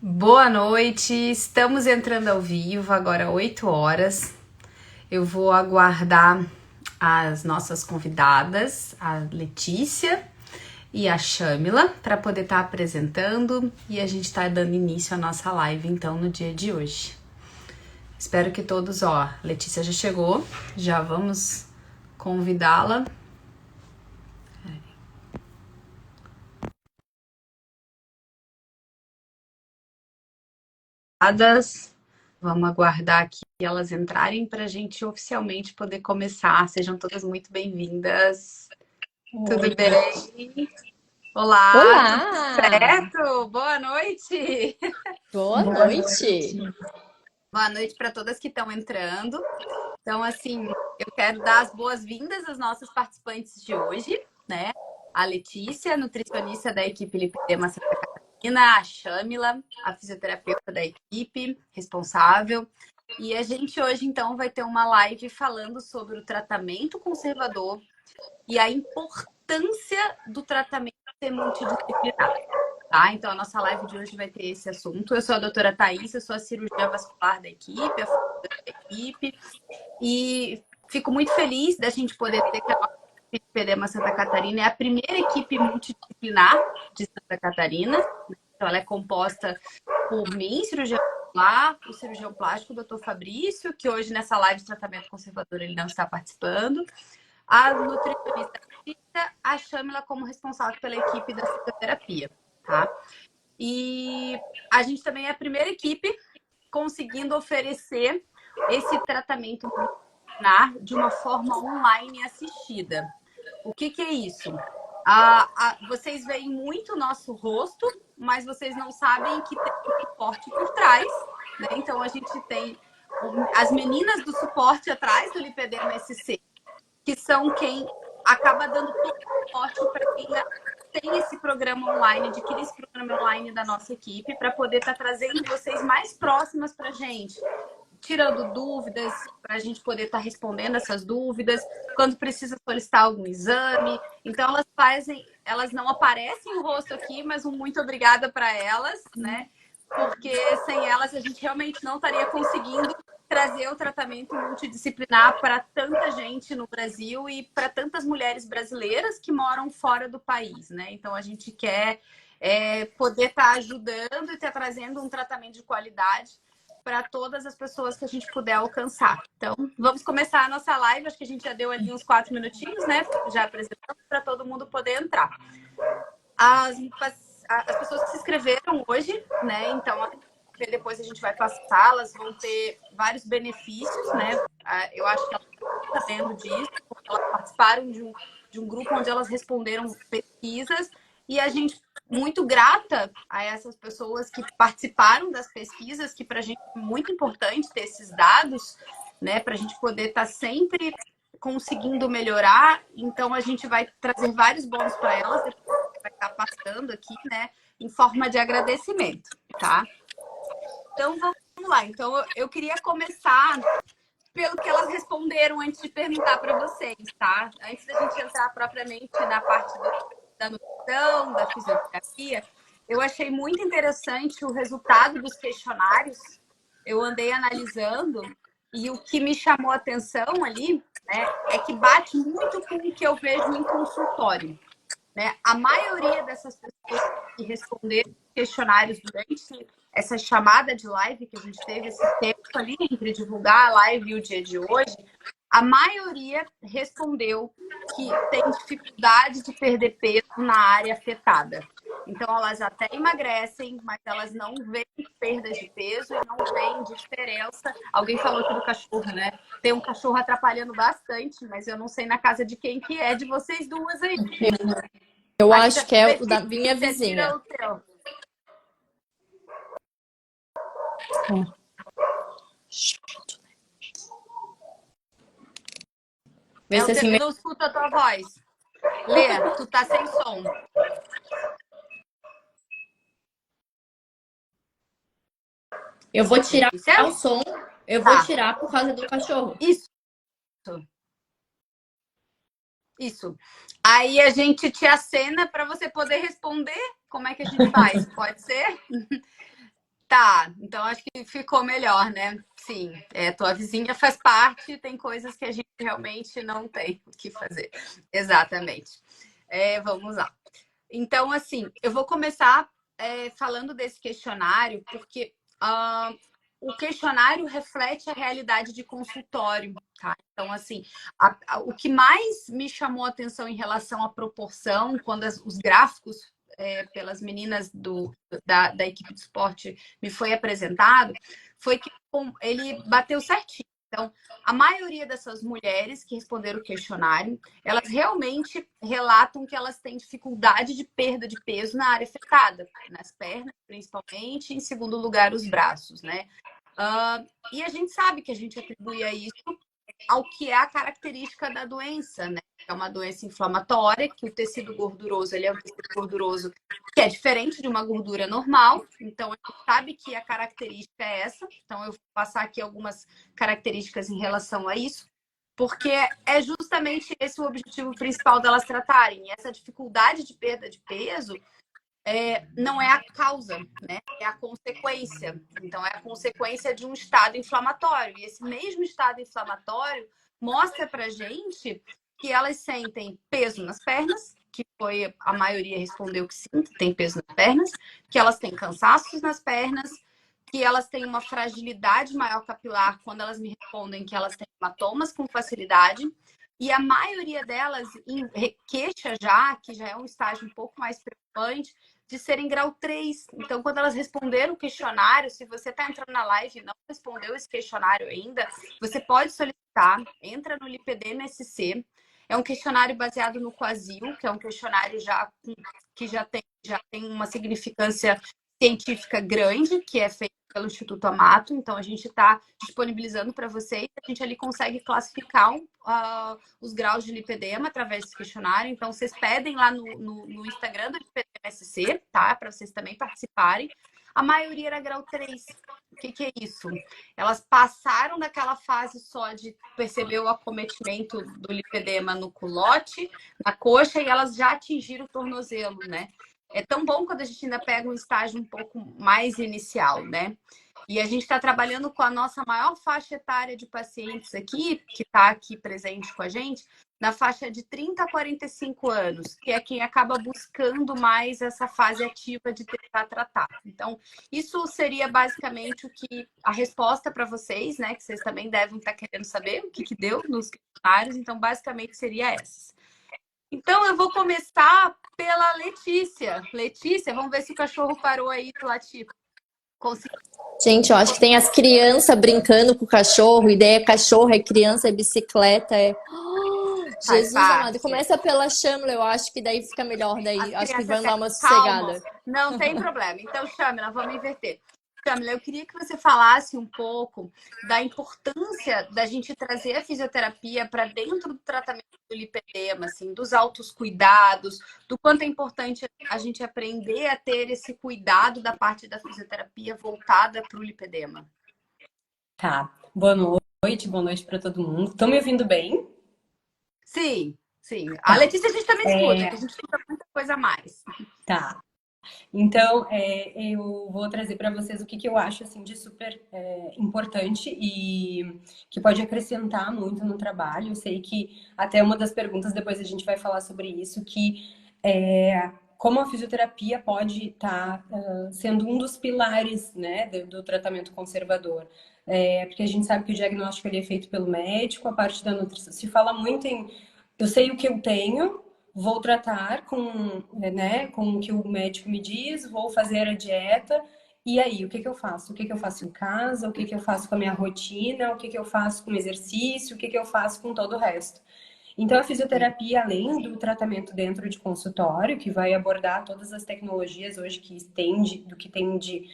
Boa noite, estamos entrando ao vivo, agora 8 horas. Eu vou aguardar as nossas convidadas, a Letícia e a Shamila, para poder estar apresentando e a gente está dando início à nossa live então no dia de hoje. Espero que todos, Letícia já chegou, já vamos convidá-la. Vamos aguardar aqui elas entrarem para a gente oficialmente poder começar. Sejam todas muito bem-vindas. Tudo bem? Olá, tudo Olá! certo? Boa noite! Boa noite! Boa noite para todas que estão entrando. Então, assim, eu quero dar as boas-vindas às nossas participantes de hoje, né? A Letícia, nutricionista da equipe Lipedema Santa Catarina, a Shamila, a fisioterapeuta da equipe, responsável. E a gente hoje, então, vai ter uma live falando sobre o tratamento conservador e a importância do tratamento ser multidisciplinar. Tá? Então, a nossa live de hoje vai ter esse assunto. Eu sou a doutora Thaís, eu sou a cirurgiã vascular da equipe, a fundadora da equipe, e fico muito feliz da gente poder ter que a nossa equipe de Pedema Santa Catarina é a primeira equipe multidisciplinar de Santa Catarina. Então, ela é composta por mim, cirurgião vascular, o cirurgião plástico, o doutor Fabrício, que hoje nessa live de tratamento conservador ele não está participando, a nutricionista a Shamila como responsável pela equipe da fisioterapia, tá? E a gente também é a primeira equipe conseguindo oferecer esse tratamento multidisciplinar de uma forma online assistida. O que é isso? Vocês veem muito o nosso rosto, mas vocês não sabem que tem um suporte por trás, né? Então a gente tem as meninas do suporte atrás do Lipedema SC, que são quem acaba dando todo o suporte para quem tem esse programa online, adquire esse programa online da nossa equipe, para poder estar trazendo vocês mais próximas para a gente, tirando dúvidas, para a gente poder estar respondendo essas dúvidas, quando precisa solicitar algum exame. Então, elas não aparecem o rosto aqui, mas um muito obrigada para elas, né? Porque sem elas a gente realmente não estaria conseguindo trazer o tratamento multidisciplinar para tanta gente no Brasil e para tantas mulheres brasileiras que moram fora do país, né? Então, a gente quer poder estar ajudando e estar trazendo um tratamento de qualidade para todas as pessoas que a gente puder alcançar. Então, vamos começar a nossa live. Acho que a gente já deu ali uns 4 minutinhos, né? Já apresentamos para todo mundo poder entrar. As pessoas que se inscreveram hoje, né? Então, depois a gente vai passar, elas vão ter vários benefícios, né? Eu acho que elas estão sabendo disso, porque elas participaram de um grupo onde elas responderam pesquisas e a gente muito grata a essas pessoas que participaram das pesquisas, que para a gente é muito importante ter esses dados, né? Para a gente poder estar sempre conseguindo melhorar. Então, a gente vai trazer vários bônus para elas, depois vai estar passando aqui, né? Em forma de agradecimento, tá? Então, vamos lá. Então, eu queria começar pelo que elas responderam antes de perguntar para vocês, tá? Antes da gente entrar propriamente na parte da nutrição, da fisioterapia, eu achei muito interessante o resultado dos questionários. Eu andei analisando e o que me chamou a atenção ali, né, é que bate muito com o que eu vejo em consultório, né? A maioria dessas pessoas que responderam questionários durante essa chamada de live que a gente teve, esse tempo ali entre divulgar a live e o dia de hoje, a maioria respondeu que tem dificuldade de perder peso na área afetada. Então, elas até emagrecem, mas elas não veem perdas de peso e não veem diferença. Alguém falou aqui do cachorro, né? Tem um cachorro atrapalhando bastante, mas eu não sei na casa de quem que é de vocês duas aí. Eu Acho que acho a que é o da minha Letícia tira vizinha. o teu. Vê se assim. Eu não escuto a tua voz. Lê, tu tá sem som. Eu vou tirar Letícia? o som. Eu vou Tá. tirar por causa do cachorro. Isso. Isso. Aí a gente te acena para você poder responder. Como é que a gente faz? Pode ser? Tá, então acho que ficou melhor, né? Sim, tua vizinha faz parte, tem coisas que a gente realmente não tem o que fazer. Exatamente. Vamos lá. Então, assim, eu vou começar falando desse questionário, porque o questionário reflete a realidade de consultório, tá? Então, assim, o que mais me chamou a atenção em relação à proporção, quando os gráficos pelas meninas da equipe de esporte me foi apresentado, foi que ele bateu certinho. Então, a maioria dessas mulheres que responderam o questionário, elas realmente relatam que elas têm dificuldade de perda de peso na área afetada, nas pernas, principalmente, em segundo lugar, os braços, né? E a gente sabe que a gente atribui a isso ao que é a característica da doença, né? É uma doença inflamatória, que o tecido gorduroso, ele é um tecido gorduroso que é diferente de uma gordura normal. Então, a gente sabe que a característica é essa. Então, eu vou passar aqui algumas características em relação a isso, porque é justamente esse o objetivo principal delas tratarem. E essa dificuldade de perda de peso não é a causa, né? É a consequência. Então, é a consequência de um estado inflamatório. E esse mesmo estado inflamatório mostra pra gente que elas sentem peso nas pernas, que foi a maioria respondeu que sim, que tem peso nas pernas, que elas têm cansaços nas pernas, que elas têm uma fragilidade maior capilar quando elas me respondem que elas têm hematomas com facilidade. E a maioria delas queixa já, que já é um estágio um pouco mais preocupante, de serem grau 3. Então, quando elas responderam o questionário, se você está entrando na live e não respondeu esse questionário ainda, você pode solicitar, entra no LipEDema-SC. É um questionário baseado no Quasil, que é um questionário que já tem uma significância científica grande, que é feito pelo Instituto Amato. Então, a gente está disponibilizando para vocês. A gente ali consegue classificar os graus de lipedema através desse questionário. Então, vocês pedem lá no Instagram do LipEDema-SC, tá? Para vocês também participarem. A maioria era grau 3. O que é isso? Elas passaram daquela fase só de perceber o acometimento do lipedema no culote, na coxa, e elas já atingiram o tornozelo, né? É tão bom quando a gente ainda pega um estágio um pouco mais inicial, né? E a gente está trabalhando com a nossa maior faixa etária de pacientes aqui, que está aqui presente com a gente, na faixa de 30 a 45 anos, que é quem acaba buscando mais essa fase ativa de tentar tratar. Então, isso seria basicamente a resposta para vocês, né? Que vocês também devem estar querendo saber o que deu nos questionários. Então, basicamente, seria essa. Então, eu vou começar pela Letícia. Letícia, vamos ver se o cachorro parou aí do latir. Gente, eu acho que tem as crianças brincando com o cachorro, e daí é cachorro, é criança, é bicicleta, Faz Jesus amado. parte. Começa pela Shamla, eu acho que daí fica melhor daí. As Acho que crianças vai dar uma calma. sossegada. Não tem problema. Então, Shamila, vamos inverter. Shamila, eu queria que você falasse um pouco da importância da gente trazer a fisioterapia para dentro do tratamento do lipedema, assim, dos altos cuidados, do quanto é importante a gente aprender a ter esse cuidado da parte da fisioterapia voltada para o lipedema. Tá. Boa noite para todo mundo. Estão me ouvindo bem? Sim, sim. A Letícia a gente também escuta, que a gente escuta muita coisa a mais. Tá. Então, eu vou trazer para vocês o que eu acho assim, de super importante e que pode acrescentar muito no trabalho. Eu sei que até uma das perguntas, depois a gente vai falar sobre isso, que como a fisioterapia pode estar sendo um dos pilares, né, do tratamento conservador. Porque a gente sabe que o diagnóstico ele é feito pelo médico, a parte da nutrição. Se fala muito em eu sei o que eu tenho, vou tratar com o que o médico me diz, vou fazer a dieta. E aí, o que eu faço? O que eu faço em casa? O que eu faço com a minha rotina? O que eu faço com o exercício? O que eu faço com todo o resto? Então, a fisioterapia, além do tratamento dentro de consultório, que vai abordar todas as tecnologias hoje do que tem de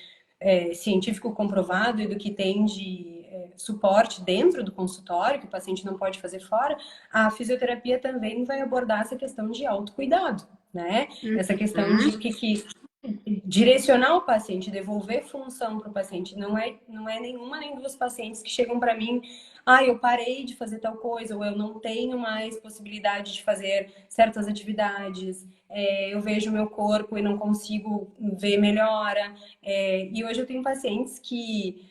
científico comprovado e do que tem de suporte dentro do consultório, que o paciente não pode fazer fora, a fisioterapia também vai abordar essa questão de autocuidado, né? Essa questão de direcionar o paciente, devolver função para o paciente. Não é nenhuma nem duas pacientes que chegam para mim, eu parei de fazer tal coisa, ou eu não tenho mais possibilidade de fazer certas atividades, eu vejo o meu corpo e não consigo ver melhora. E hoje eu tenho pacientes que,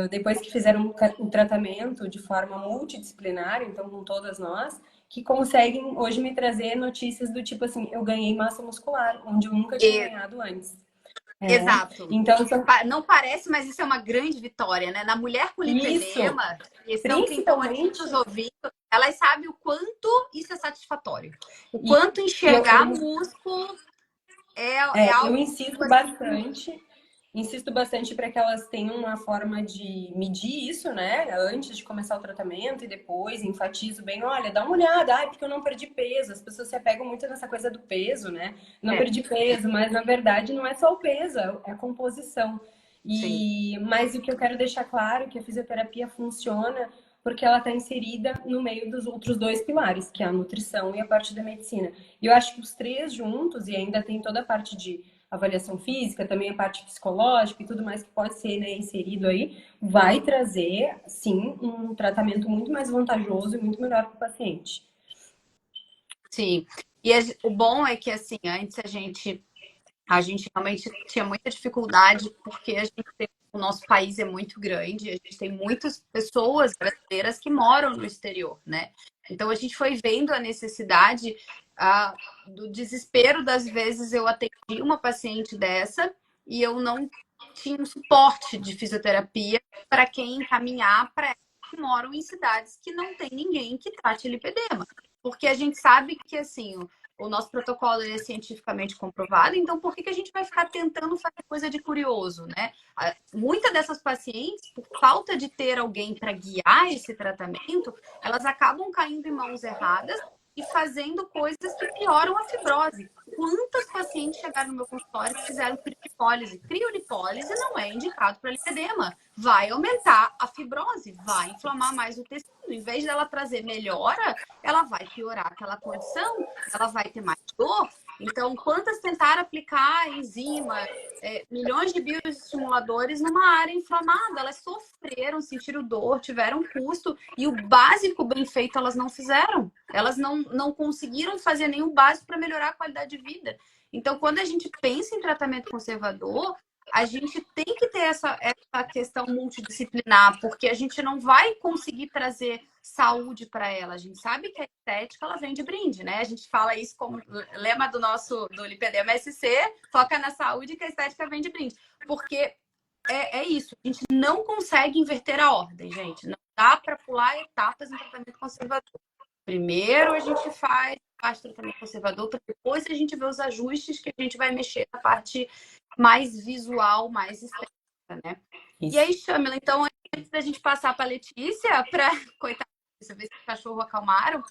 depois que fizeram o tratamento de forma multidisciplinar, então com todas nós, que conseguem hoje me trazer notícias do tipo assim, eu ganhei massa muscular, onde eu nunca tinha ganhado antes. Exato. Então, Não parece, mas isso é uma grande vitória, né? Na mulher com isso, lipedema, que estão aqui principalmente, nos ouvindo, elas sabem o quanto isso é satisfatório. O e quanto enxergar músculo é eu algo insisto bastante para que elas tenham uma forma de medir isso, né? Antes de começar o tratamento e depois, enfatizo bem, olha, dá uma olhada, porque eu não perdi peso. As pessoas se apegam muito nessa coisa do peso, né? Não perdi peso, mas na verdade não é só o peso, é a composição. sim. Mas o que eu quero deixar claro é que a fisioterapia funciona porque ela está inserida no meio dos outros dois pilares, que é a nutrição e a parte da medicina. E eu acho que os três juntos, e ainda tem toda a parte de avaliação física, também a parte psicológica e tudo mais que pode ser, né, inserido aí, vai trazer, sim, um tratamento muito mais vantajoso e muito melhor para o paciente. Sim. E o bom é que, assim, antes a gente realmente tinha muita dificuldade, porque o nosso país é muito grande, a gente tem muitas pessoas brasileiras que moram no exterior, né? Então a gente foi vendo a necessidade do desespero das vezes eu atendi uma paciente dessa e eu não tinha um suporte de fisioterapia para quem encaminhar para elas que moram em cidades que não tem ninguém que trate lipedema. Porque a gente sabe que, assim, o nosso protocolo é cientificamente comprovado, então por que a gente vai ficar tentando fazer coisa de curioso, né? Muitas dessas pacientes, por falta de ter alguém para guiar esse tratamento, elas acabam caindo em mãos erradas e fazendo coisas que pioram a fibrose. Quantas pacientes chegaram no meu consultório que fizeram criolipólise? Criolipólise não é indicado para lipedema. Vai aumentar a fibrose, vai inflamar mais o tecido. Em vez dela trazer melhora, ela vai piorar aquela condição, ela vai ter mais dor. Então, quantas tentaram aplicar enzima, milhões de bioestimuladores numa área inflamada? Elas sofreram, sentiram dor, tiveram custo e o básico bem feito elas não fizeram. Elas não conseguiram fazer nenhum básico para melhorar a qualidade de vida. Então, quando a gente pensa em tratamento conservador, a gente tem que ter essa questão multidisciplinar, porque a gente não vai conseguir trazer saúde para ela. A gente sabe que a estética ela vem de brinde, né? A gente fala isso como lema do Lipedema SC, foca na saúde que a estética vem de brinde. Porque é isso, a gente não consegue inverter a ordem, gente. Não dá para pular etapas em tratamento conservador. Primeiro a gente faz tratamento conservador, para depois a gente vê os ajustes que a gente vai mexer na parte mais visual, mais estética, né? Isso. E aí, Chamila, então, antes da gente passar para a Letícia, para coitada, ver se o cachorro acalmaram,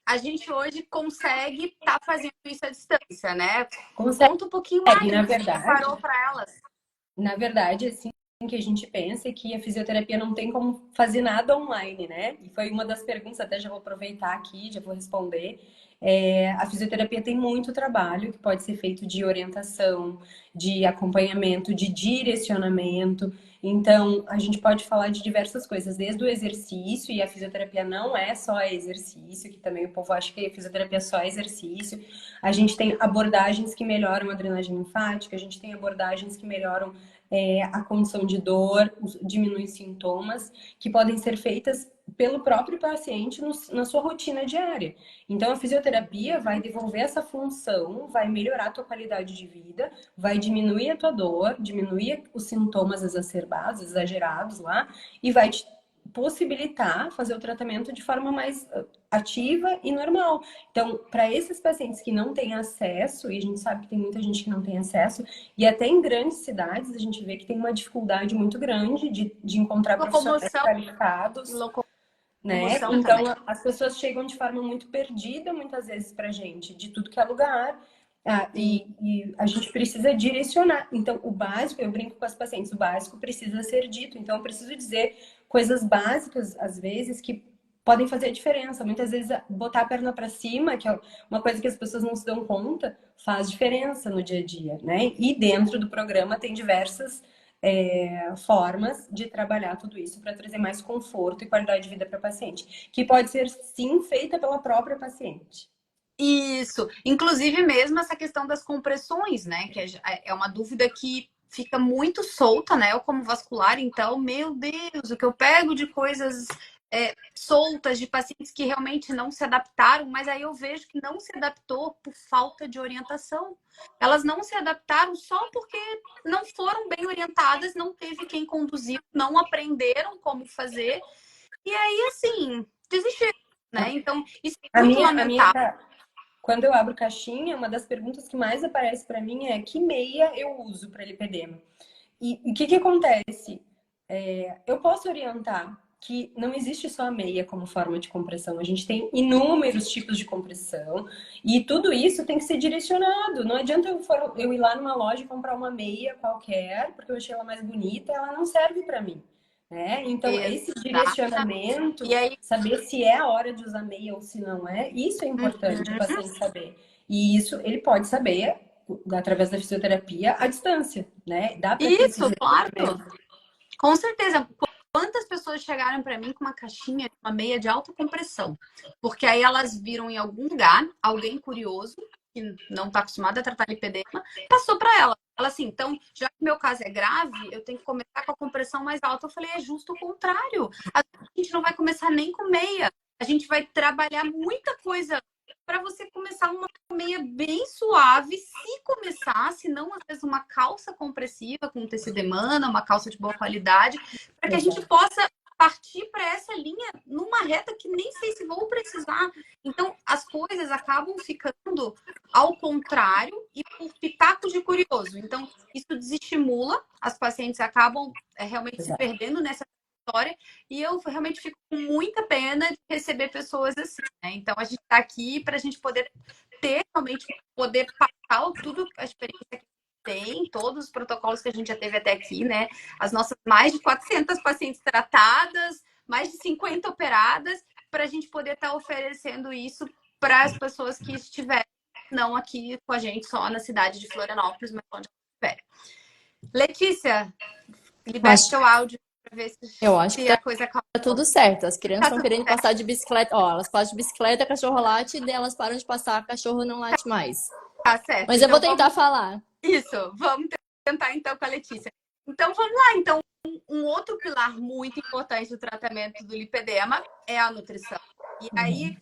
a gente hoje consegue estar fazendo isso à distância, né? Conta um pouquinho mais, na verdade, preparou para elas. Na verdade, assim, que a gente pensa é que a fisioterapia não tem como fazer nada online, né? E foi uma das perguntas, até já vou aproveitar aqui, já vou responder. A fisioterapia tem muito trabalho que pode ser feito de orientação, de acompanhamento, de direcionamento. Então, a gente pode falar de diversas coisas, desde o exercício, e a fisioterapia não é só exercício, que também o povo acha que a fisioterapia é só exercício. A gente tem abordagens que melhoram a drenagem linfática, a gente tem abordagens que melhoram a condição de dor, diminui sintomas, que podem ser feitas pelo próprio paciente na sua rotina diária. Então, a fisioterapia vai devolver essa função, vai melhorar a tua qualidade de vida, vai diminuir a tua dor, diminuir os sintomas exacerbados, exagerados lá, e vai te possibilitar fazer o tratamento de forma mais ativa e normal. Então, para esses pacientes que não têm acesso, e a gente sabe que tem muita gente que não tem acesso, e até em grandes cidades a gente vê que tem uma dificuldade muito grande de encontrar profissionais qualificados. Né? Então, também. As pessoas chegam de forma muito perdida, muitas vezes, para a gente, de tudo que é lugar. E a gente precisa direcionar. Então, o básico, eu brinco com as pacientes, o básico precisa ser dito. Então, eu preciso dizer coisas básicas, às vezes, que podem fazer a diferença. Muitas vezes botar a perna para cima, que é uma coisa que as pessoas não se dão conta, faz diferença no dia a dia, né? E dentro do programa tem diversas formas de trabalhar tudo isso para trazer mais conforto e qualidade de vida para a paciente, que pode ser sim feita pela própria paciente. Isso. Inclusive mesmo essa questão das compressões, né? Que é uma dúvida que fica muito solta, né? Eu como vascular, então, meu Deus, o que eu pego de coisas soltas de pacientes que realmente não se adaptaram, mas aí eu vejo que não se adaptou por falta de orientação. Elas não se adaptaram só porque não foram bem orientadas, não teve quem conduzir, não aprenderam como fazer, e aí, assim, desistiram, né? Então, isso é muito lamentável. Quando eu abro caixinha, uma das perguntas que mais aparece para mim é que meia eu uso para lipedema? E o que acontece? Eu posso orientar que não existe só a meia como forma de compressão. A gente tem inúmeros tipos de compressão e tudo isso tem que ser direcionado. Não adianta eu ir lá numa loja e comprar uma meia qualquer, porque eu achei ela mais bonita, ela não serve para mim. Né? Então, esse direcionamento, e aí, saber se é a hora de usar meia ou se não é, isso é importante o paciente saber. E isso ele pode saber através da fisioterapia à distância, né? Dá para ter isso, claro. Com certeza. Quantas pessoas chegaram para mim com uma caixinha, uma meia de alta compressão? Porque aí elas viram em algum lugar, alguém curioso, que não está acostumado a tratar lipedema, passou para ela. Ela assim, então, já que meu caso é grave, eu tenho que começar com a compressão mais alta. Eu falei, é justo o contrário. A gente não vai começar nem com meia. A gente vai trabalhar muita coisa para você começar uma meia bem suave, se começar, se não, às vezes, uma calça compressiva com tecido emana, uma calça de boa qualidade, para que a gente possa partir para essa linha numa reta que nem sei se vou precisar. Então, as coisas acabam ficando ao contrário e por pitacos de curioso. Então, isso desestimula, as pacientes acabam realmente se perdendo nessa história, e eu realmente fico com muita pena de receber pessoas assim, né? Então a gente está aqui para a gente poder ter realmente poder passar tudo a experiência que tem, todos os protocolos que a gente já teve até aqui, né? As nossas mais de 400 pacientes tratadas, mais de 50 operadas, para a gente poder estar oferecendo isso para as pessoas que estiverem, não aqui com a gente só na cidade de Florianópolis, mas onde estiverem. Letícia, liberte seu áudio. Eu acho que tá tudo certo. As crianças estão querendo passar de bicicleta. Ó, elas passam de bicicleta, cachorro late, e elas param de passar, cachorro não late mais. Tá certo. Mas eu vou tentar falar. Isso, vamos tentar então com a Letícia. Então vamos lá. Então, um outro pilar muito importante do tratamento do lipedema é a nutrição. E aí,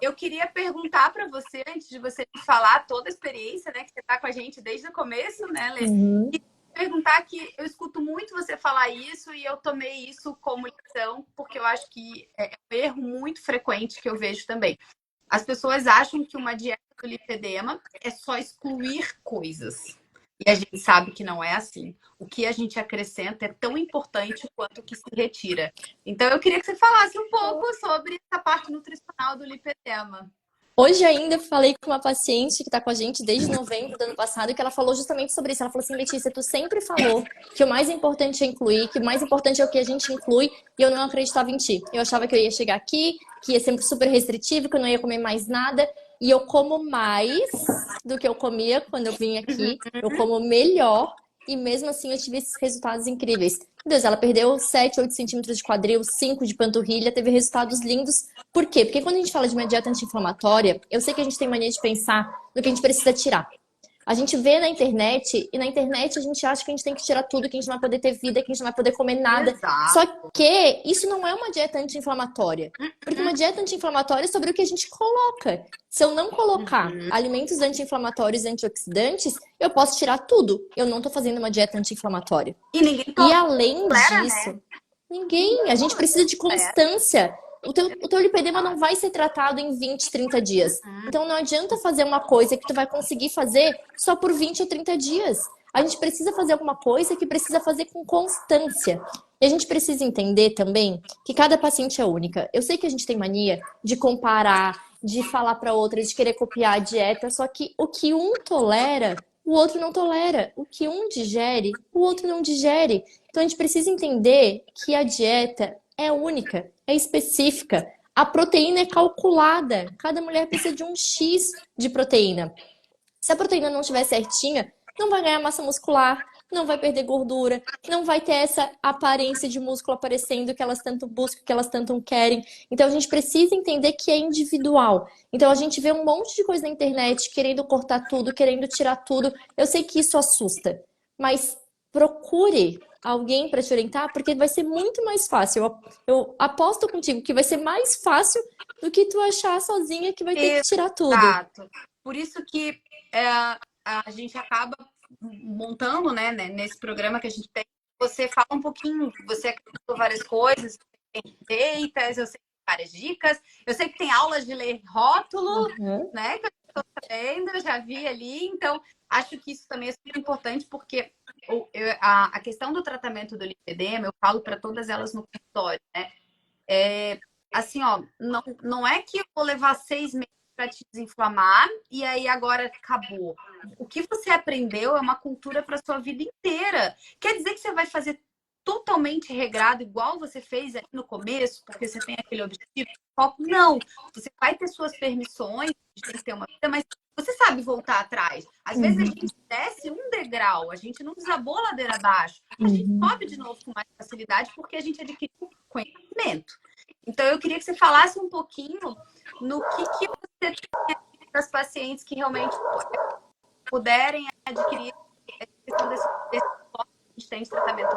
eu queria perguntar para você, antes de você falar toda a experiência, né, que você está com a gente desde o começo, né, Lê? Perguntar que eu escuto muito você falar isso e eu tomei isso como lição, porque eu acho que é um erro muito frequente que eu vejo também. As pessoas acham que uma dieta do lipedema é só excluir coisas. E a gente sabe que não é assim. O que a gente acrescenta é tão importante quanto o que se retira. Então, eu queria que você falasse um pouco sobre essa parte nutricional do lipedema. Hoje ainda falei com uma paciente que está com a gente desde novembro do ano passado, que ela falou justamente sobre isso. Ela falou assim, Letícia, tu sempre falou que o mais importante é incluir, que o mais importante é o que a gente inclui, e eu não acreditava em ti. Eu achava que eu ia chegar aqui, que ia ser super restritivo, que eu não ia comer mais nada, e eu como mais do que eu comia quando eu vim aqui, eu como melhor, e mesmo assim eu tive esses resultados incríveis. Meu Deus, ela perdeu 7, 8 centímetros de quadril, 5 de panturrilha, teve resultados lindos. Por quê? Porque quando a gente fala de uma dieta anti-inflamatória, eu sei que a gente tem mania de pensar no que a gente precisa tirar. A gente vê na internet, e na internet a gente acha que a gente tem que tirar tudo, que a gente não vai poder ter vida, que a gente não vai poder comer nada. Exato. Só que isso não é uma dieta anti-inflamatória. Porque uma dieta anti-inflamatória é sobre o que a gente coloca. Se eu não colocar alimentos anti-inflamatórios e antioxidantes, eu posso tirar tudo. Eu não tô fazendo uma dieta anti-inflamatória. E além disso, né? Ninguém. A gente precisa de constância. O teu lipedema não vai ser tratado em 20, 30 dias. Então não adianta fazer uma coisa que tu vai conseguir fazer só por 20 ou 30 dias. A gente precisa fazer alguma coisa que precisa fazer com constância. E a gente precisa entender também que cada paciente é única. Eu sei que a gente tem mania de comparar, de falar para outra, de querer copiar a dieta, só que o que um tolera, o outro não tolera. O que um digere, o outro não digere. Então a gente precisa entender que a dieta é única, é específica. A proteína é calculada. Cada mulher precisa de um X de proteína. Se a proteína não estiver certinha, não vai ganhar massa muscular, não vai perder gordura, não vai ter essa aparência de músculo aparecendo que elas tanto buscam, que elas tanto querem. Então a gente precisa entender que é individual. Então a gente vê um monte de coisa na internet querendo cortar tudo, querendo tirar tudo. Eu sei que isso assusta, mas procure alguém para te orientar, porque vai ser muito mais fácil. Eu aposto contigo que vai ser mais fácil do que tu achar sozinha que vai ter que tirar tudo. Exato. Por isso que a gente acaba montando, né, nesse programa que a gente tem. Você fala um pouquinho, você acrescentou várias coisas, tem receitas, eu sei que tem várias dicas, eu sei que tem aulas de ler rótulo, né, que eu estou sabendo, eu já vi ali, então acho que isso também é super importante, porque a questão do tratamento do lipedema, eu falo para todas elas no consultório, né, assim, ó, não é que eu vou levar 6 meses para te desinflamar e aí agora acabou. O que você aprendeu é uma cultura para sua vida inteira. Quer dizer que você vai fazer totalmente regrado, igual você fez ali no começo, porque você tem aquele objetivo? Não. Você vai ter suas permissões, a gente tem que ter uma vida, mas você sabe voltar atrás. Às vezes a gente desce um degrau, a gente não desabou a ladeira abaixo. A gente sobe de novo com mais facilidade porque a gente adquiriu conhecimento. Então, eu queria que você falasse um pouquinho no que você tem para as pacientes que realmente puderem adquirir a questão desse suporte que a gente tem de tratamento.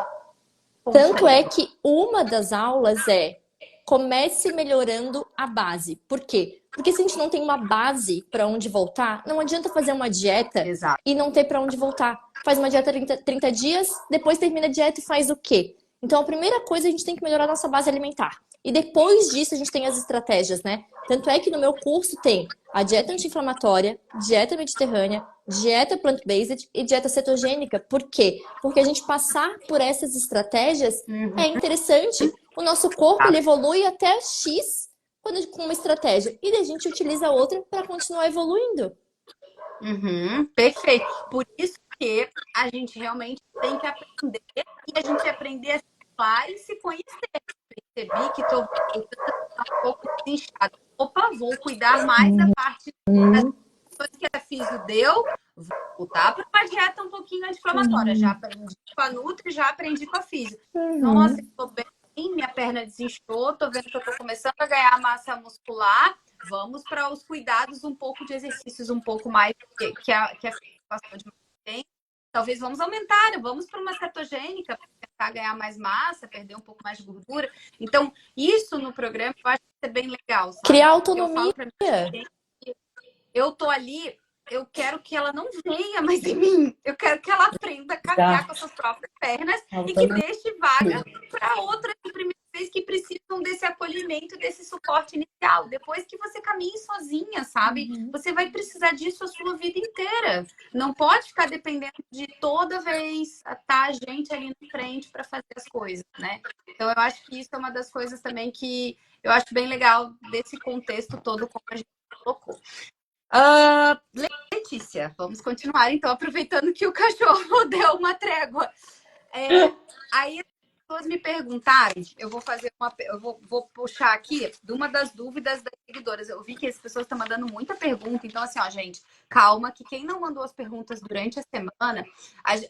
Tanto é que uma das aulas é comece melhorando a base. Por quê? Porque se a gente não tem uma base para onde voltar, não adianta fazer uma dieta Exato. e não ter para onde voltar. Faz uma dieta 30 dias, depois termina a dieta e faz o quê? Então, a primeira coisa, a gente tem que melhorar a nossa base alimentar. E depois disso, a gente tem as estratégias, né? Tanto é que no meu curso tem a dieta anti-inflamatória, dieta mediterrânea, dieta plant-based e dieta cetogênica. Por quê? Porque a gente passar por essas estratégias é interessante. O nosso corpo ele evolui até X com uma estratégia. E a gente utiliza outra para continuar evoluindo. Perfeito. Por isso que a gente realmente tem que aprender e a gente aprender a se falar e se conhecer. Percebi que estou um pouco desinchada. Opa, vou cuidar mais da parte das coisas que a Físio deu, vou voltar para uma dieta um pouquinho anti-inflamatória. Já aprendi com a Nutri, já aprendi com a Físio. Nossa, estou bem, minha perna desinchou, estou vendo que eu estou começando a ganhar massa muscular. Vamos para os cuidados um pouco de exercícios um pouco mais que a Físio passou de tempo. Talvez vamos aumentar, vamos para uma cetogênica para tentar ganhar mais massa, perder um pouco mais de gordura. Então, isso no programa eu acho que é bem legal, sabe? Criar autonomia. Eu falo pra mim, eu tô ali, eu quero que ela não venha mais em mim. Eu quero que ela aprenda a caminhar com as suas próprias pernas e que deixe vaga para outras de primeira vez que precisam desse acolhimento, desse suporte inicial. Depois que você caminhe sozinha, sabe? Você vai precisar disso a sua vida inteira. Não pode ficar dependendo de toda vez estar a gente ali na frente para fazer as coisas, né? Então, eu acho que isso é uma das coisas também que eu acho bem legal desse contexto todo como a gente colocou. Letícia, vamos continuar então, aproveitando que o cachorro deu uma trégua. Aí as pessoas me perguntaram, eu vou fazer vou puxar aqui de uma das dúvidas das seguidoras. Eu vi que as pessoas estão mandando muita pergunta, então assim, ó, gente, calma, que quem não mandou as perguntas durante a semana, as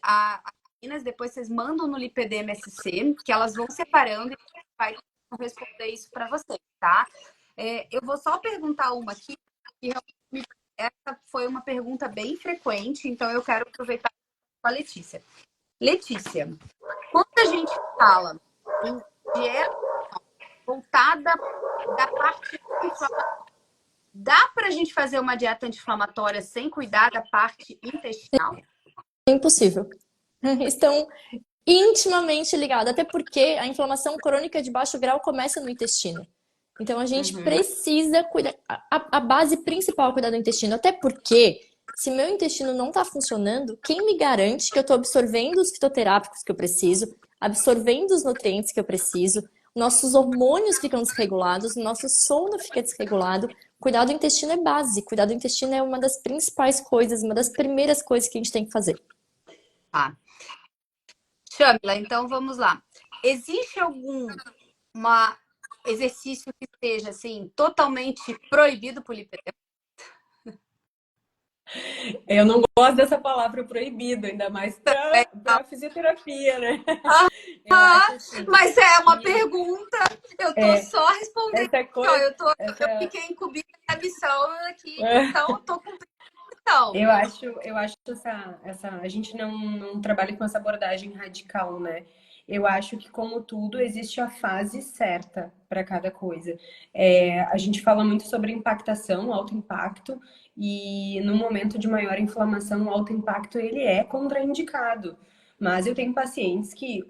meninas depois vocês mandam no Lipedema SC, que elas vão separando e vai responder isso para vocês, tá? Eu vou só perguntar uma aqui, que realmente essa foi uma pergunta bem frequente, então eu quero aproveitar com a Letícia. Letícia, quando a gente fala em dieta voltada da parte inflamatória, dá para a gente fazer uma dieta anti-inflamatória sem cuidar da parte intestinal? É impossível. Estão intimamente ligados, até porque a inflamação crônica de baixo grau começa no intestino. Então a gente precisa cuidar. A base principal é cuidar do intestino. Até porque, se meu intestino não está funcionando, quem me garante que eu estou absorvendo os fitoterápicos que eu preciso, absorvendo os nutrientes que eu preciso, nossos hormônios ficam desregulados, nosso sono fica desregulado. Cuidar do intestino é base. Cuidar do intestino é uma das principais coisas, uma das primeiras coisas que a gente tem que fazer. Tá. Shamila, então vamos lá. Existe alguma exercício que seja, assim, totalmente proibido por lipedema? Eu não gosto dessa palavra proibido, ainda mais para fisioterapia, né? Eu acho assim, Mas é uma que pergunta, eu tô é, só respondendo. essa Ó, coisa, eu essa, fiquei incumbida da missão aqui, então eu tô cumprindo a missão. eu acho a gente não trabalha com essa abordagem radical, né? Eu acho que, como tudo, existe a fase certa para cada coisa. A gente fala muito sobre impactação, alto impacto, e no momento de maior inflamação, o alto impacto ele é contraindicado. Mas eu tenho pacientes que,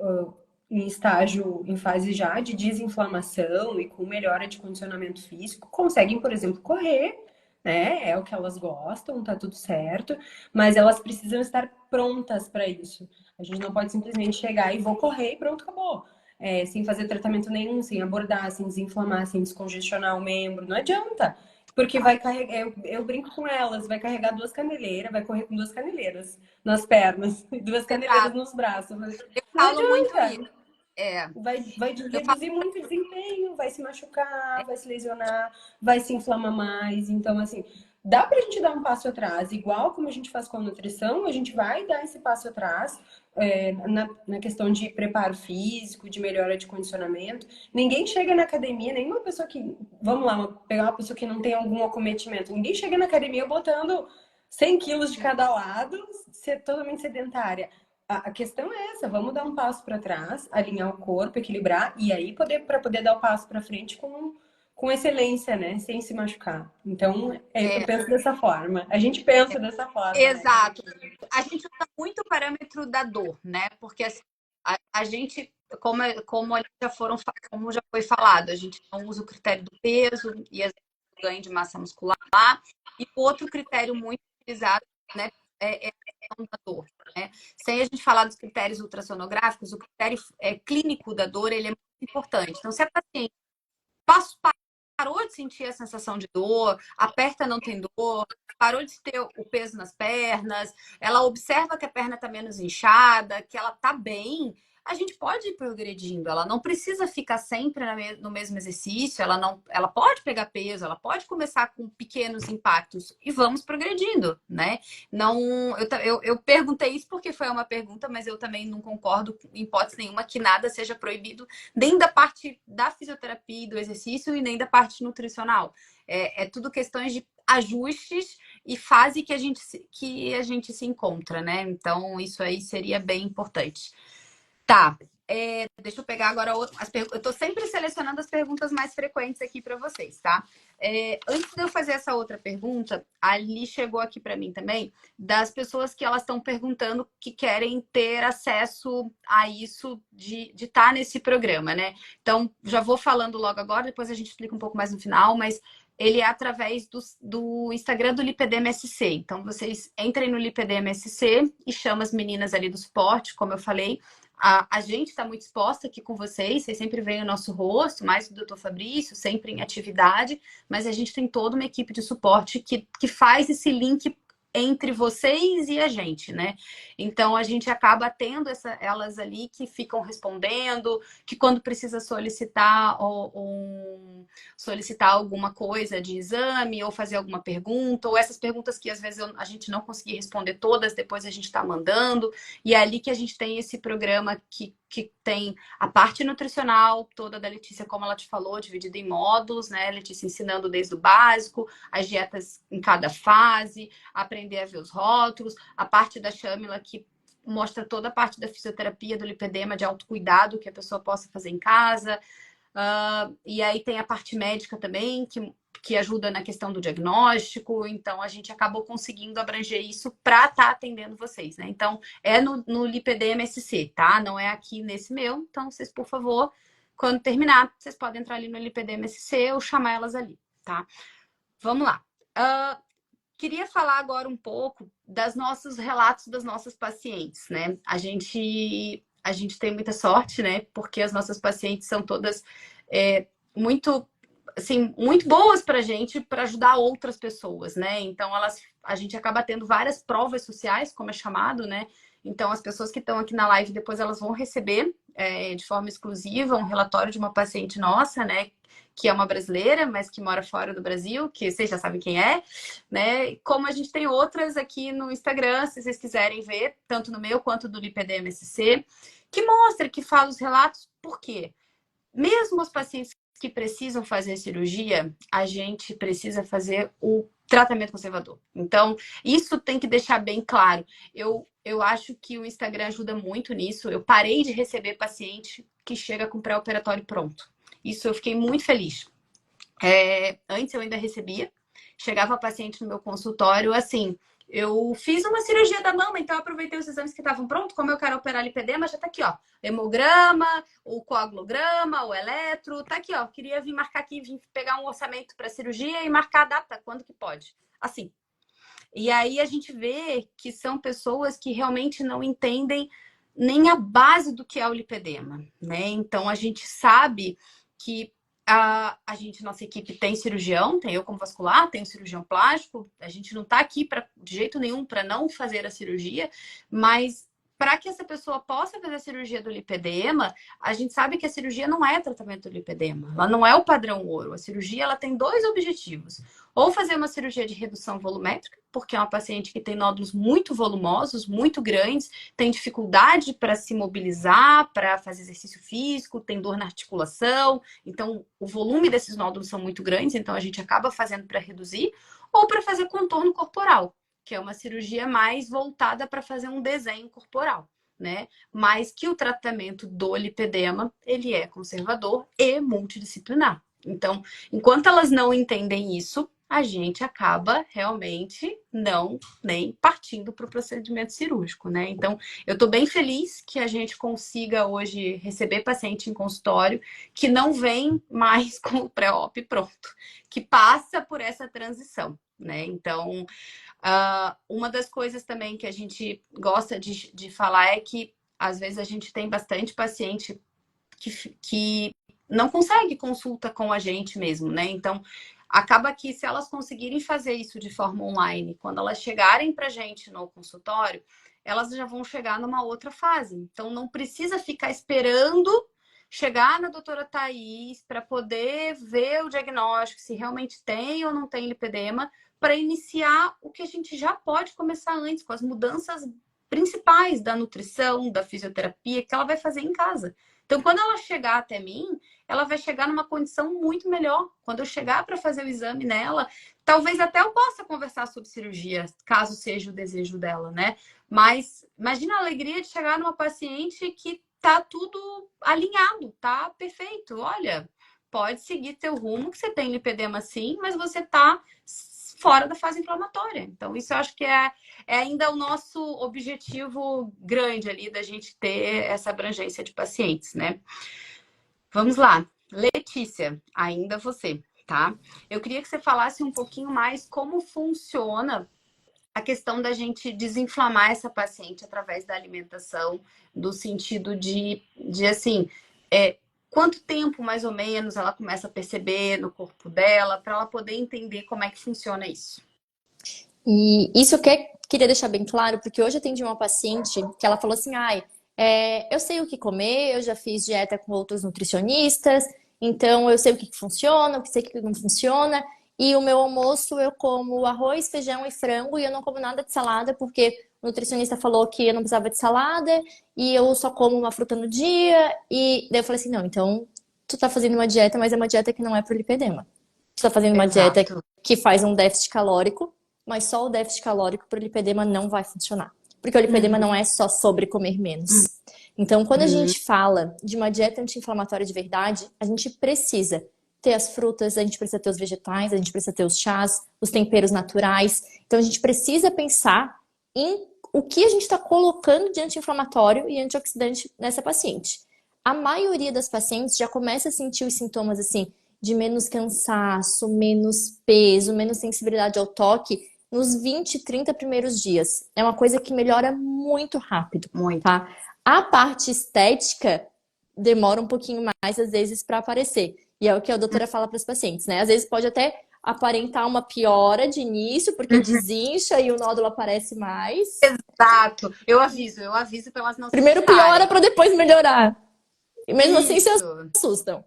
em estágio, em fase já de desinflamação e com melhora de condicionamento físico, conseguem, por exemplo, correr, né? É o que elas gostam, tá tudo certo, mas elas precisam estar prontas para isso. A gente não pode simplesmente chegar e vou correr e pronto, acabou. Sem fazer tratamento nenhum, sem abordar, sem desinflamar, sem descongestionar o membro, não adianta. Porque vai carregar, eu brinco com elas, vai carregar 2 caneleiras, vai correr com 2 caneleiras nas pernas e 2 caneleiras Exato. nos braços. Eu Não falo muito isso. adianta. É, Vai eu falo, reduzir muito o desempenho, vai se machucar, vai se lesionar, vai se inflamar mais. Então, assim, dá pra gente dar um passo atrás, igual como a gente faz com a nutrição, a gente vai dar esse passo atrás na questão de preparo físico, de melhora de condicionamento. Ninguém chega na academia, nenhuma pessoa que. Vamos lá, pegar uma pessoa que não tem algum acometimento. Ninguém chega na academia botando 100 quilos de cada lado, ser totalmente sedentária. A questão é essa, vamos dar um passo para trás, alinhar o corpo, equilibrar e aí para poder dar o passo para frente com excelência, né, sem se machucar. Então, eu é, penso dessa forma. A gente pensa dessa forma, né, cada exato. quem. A gente usa muito o parâmetro da dor, né? Porque assim, a gente, como já foi falado, a gente não usa o critério do peso e às vezes o ganho de massa muscular. E o outro critério muito utilizado, né, é a questão da dor, né? Sem a gente falar dos critérios ultrassonográficos, o critério clínico da dor, ele é muito importante. Então, se a paciente parou de sentir a sensação de dor, aperta, não tem dor, parou de ter o peso nas pernas, ela observa que a perna está menos inchada, que ela está bem, a gente pode ir progredindo. Ela não precisa ficar sempre no mesmo exercício, ela pode pegar peso, ela pode começar com pequenos impactos e vamos progredindo, né? Não, eu perguntei isso porque foi uma pergunta, mas eu também não concordo em hipótese nenhuma que nada seja proibido, nem da parte da fisioterapia e do exercício e nem da parte nutricional. É tudo questões de ajustes e fase que a gente se encontra, né? Então, isso aí seria bem importante. Tá. Deixa eu pegar agora eu tô sempre selecionando as perguntas mais frequentes aqui para vocês, tá? Antes de eu fazer essa outra pergunta, ali chegou aqui para mim também das pessoas que elas estão perguntando que querem ter acesso a isso de estar nesse programa, né? Então, já vou falando logo agora, depois a gente explica um pouco mais no final, mas ele é através do Instagram do LipedMSC. Então, vocês entrem no LipedMSC e chamam as meninas ali do suporte, como eu falei. A gente está muito exposta aqui com vocês sempre veem o nosso rosto, mais do Dr. Fabrício, sempre em atividade, mas a gente tem toda uma equipe de suporte que faz esse link entre vocês e a gente, né? Então a gente acaba tendo elas ali que ficam respondendo, que quando precisa solicitar solicitar alguma coisa de exame ou fazer alguma pergunta, ou essas perguntas que às vezes a gente não conseguir responder todas, depois a gente está mandando, e é ali que a gente tem esse programa que tem a parte nutricional toda da Letícia, como ela te falou, dividida em módulos, né? Letícia ensinando desde o básico, as dietas em cada fase, aprender a ver os rótulos, a parte da Shamila que mostra toda a parte da fisioterapia, do lipedema, de autocuidado que a pessoa possa fazer em casa. E aí tem a parte médica também, que ajuda na questão do diagnóstico. Então, a gente acabou conseguindo abranger isso para estar atendendo vocês, né? Então, é no LipedMSC, tá? Não é aqui nesse meu. Então, vocês, por favor, quando terminar, vocês podem entrar ali no LipedMSC ou chamar elas ali, tá? Vamos lá. Queria falar agora um pouco dos nossos relatos das nossas pacientes, né? A gente tem muita sorte, né? Porque as nossas pacientes são todas muito, assim, muito boas para a gente, para ajudar outras pessoas, né? Então, a gente acaba tendo várias provas sociais, como é chamado, né? Então, as pessoas que estão aqui na live, depois elas vão receber de forma exclusiva um relatório de uma paciente nossa, né? Que é uma brasileira, mas que mora fora do Brasil, que vocês já sabem quem é, né? Como a gente tem outras aqui no Instagram, se vocês quiserem ver, tanto no meu quanto do LipEDema-SC, que mostra, que fala os relatos. Por quê? Mesmo os pacientes que precisam fazer cirurgia, a gente precisa fazer o tratamento conservador. Então, isso tem que deixar bem claro. Eu acho que o Instagram ajuda muito nisso. Eu parei de receber paciente que chega com pré-operatório pronto. Isso eu fiquei muito feliz. Antes eu ainda recebia. Chegava a paciente no meu consultório, assim, eu fiz uma cirurgia da mama, então eu aproveitei os exames que estavam prontos. Como eu quero operar lipedema, já tá aqui, ó. Hemograma, o coagulograma, o eletro, tá aqui, ó. Queria vir marcar aqui, vir pegar um orçamento para cirurgia e marcar a data, quando que pode. Assim. E aí a gente vê que são pessoas que realmente não entendem nem a base do que é o lipedema, né? Então a gente sabe que nossa equipe tem cirurgião, tem eu como vascular, tem um cirurgião plástico. A gente não tá aqui de jeito nenhum para não fazer a cirurgia, mas para que essa pessoa possa fazer a cirurgia do lipedema, a gente sabe que a cirurgia não é tratamento do lipedema. Ela não é o padrão ouro. A cirurgia ela tem dois objetivos. Ou fazer uma cirurgia de redução volumétrica, porque é uma paciente que tem nódulos muito volumosos, muito grandes, tem dificuldade para se mobilizar, para fazer exercício físico, tem dor na articulação. Então, o volume desses nódulos são muito grandes, então a gente acaba fazendo para reduzir. Ou para fazer contorno corporal, que é uma cirurgia mais voltada para fazer um desenho corporal, né? Mas que o tratamento do lipedema, ele é conservador e multidisciplinar. Então, enquanto elas não entendem isso, a gente acaba realmente não nem partindo para o procedimento cirúrgico, né? Então, eu estou bem feliz que a gente consiga hoje receber paciente em consultório que não vem mais com o pré-op pronto, que passa por essa transição, né? Então, uma das coisas também que a gente gosta de falar é que às vezes a gente tem bastante paciente que não consegue consulta com a gente mesmo, né? Então, acaba que se elas conseguirem fazer isso de forma online, quando elas chegarem pra gente no consultório, elas já vão chegar numa outra fase. Então, não precisa ficar esperando chegar na doutora Thaís para poder ver o diagnóstico, se realmente tem ou não tem lipedema, para iniciar o que a gente já pode começar antes, com as mudanças principais da nutrição, da fisioterapia, que ela vai fazer em casa. Então, quando ela chegar até mim, ela vai chegar numa condição muito melhor. Quando eu chegar para fazer o exame nela, talvez até eu possa conversar sobre cirurgia, caso seja o desejo dela, né? Mas imagina a alegria de chegar numa paciente que tá tudo alinhado, tá perfeito. Olha, pode seguir teu rumo, que você tem lipedema sim, mas você tá fora da fase inflamatória. Então, isso eu acho que é ainda o nosso objetivo grande ali da gente ter essa abrangência de pacientes, né? Vamos lá. Letícia, ainda você, tá? Eu queria que você falasse um pouquinho mais como funciona a questão da gente desinflamar essa paciente através da alimentação, do sentido de assim, quanto tempo mais ou menos ela começa a perceber no corpo dela, para ela poder entender como é que funciona isso. E isso que eu queria deixar bem claro, porque hoje eu atendi uma paciente que ela falou assim, eu sei o que comer, eu já fiz dieta com outros nutricionistas, então eu sei o que funciona, o que sei que não funciona, e o meu almoço eu como arroz, feijão e frango, e eu não como nada de salada, porque o nutricionista falou que eu não precisava de salada, e eu só como uma fruta no dia, e daí eu falei assim, não, então tu tá fazendo uma dieta, mas é uma dieta que não é pro lipedema. Tu tá fazendo uma dieta que faz um déficit calórico, mas só o déficit calórico pro lipedema não vai funcionar. Porque o lipedema não é só sobre comer menos. Então, quando a gente fala de uma dieta anti-inflamatória de verdade, a gente precisa ter as frutas, a gente precisa ter os vegetais, a gente precisa ter os chás, os temperos naturais. Então, a gente precisa pensar em o que a gente está colocando de anti-inflamatório e antioxidante nessa paciente. A maioria das pacientes já começa a sentir os sintomas assim, de menos cansaço, menos peso, menos sensibilidade ao toque, nos 20, 30 primeiros dias. É uma coisa que melhora muito rápido, tá? A parte estética demora um pouquinho mais, às vezes, para aparecer. E é o que a doutora fala para os pacientes, né? Às vezes pode até aparentar uma piora de início, porque desincha e o nódulo aparece mais. Exato. Eu aviso para elas não se Primeiro piora para depois melhorar. E mesmo assim se Isso. assustam.